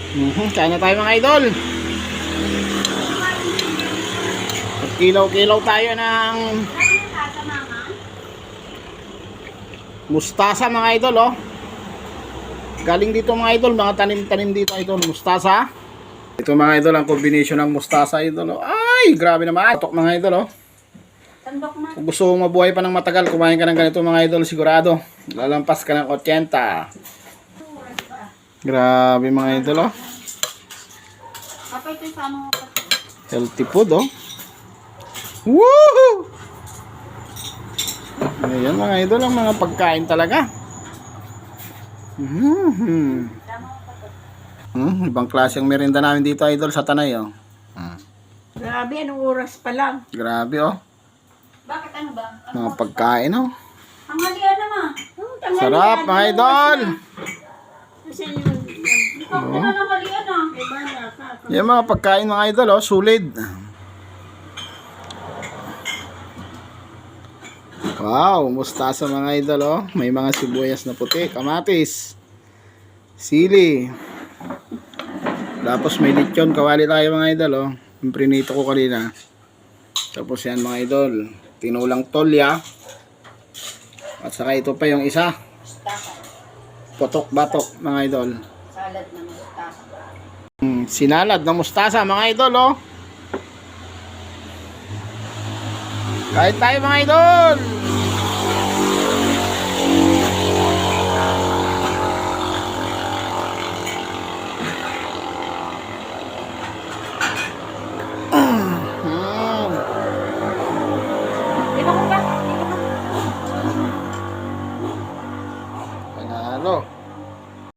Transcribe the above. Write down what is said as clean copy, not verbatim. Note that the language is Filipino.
Kain na tayo mga idol. Kilaw-kilaw tayo ng mustasa mga idol, oh. Galing dito mga idol, mga tanim-tanim dito idol, mustasa. Ito mga idol, ang combination ng mustasa idol, oh. Ay, grabe naman. Tok mga idol, oh. Kung gusto mong mabuhay pa ng matagal, kumain ka ng ganito mga idol, sigurado. Lalampas ka ng 80. Grabe mga idol, oh. Healthy food, oh. Woohoo! Ayan mga idol, ang mga pagkain talaga. Ibang klase ang merienda namin dito idol sa Tanay, oh. Grabe, anong oras pa lang? Grabe, oh. Bakit ano ba? Mga pagkain, oh. Tanghalian naman. Sarap mga idol. Kasi yung Ikaw na tanghalian ah. iba na Yan mga pagkain mga idol, oh. Sulit. Wow, mustasa mga idol, oh. May mga sibuyas na puti, kamatis, sili. Tapos may lechon, kawali tayo mga idol, oh. Yung prinito ko kanina. Tapos yan mga idol, tinulang tolya. At saka ito pa yung isa, potok-batok mga idol. Salad ng mustasa. Sinalad ng mustasa mga idol, oh. Kain tayo mga idol.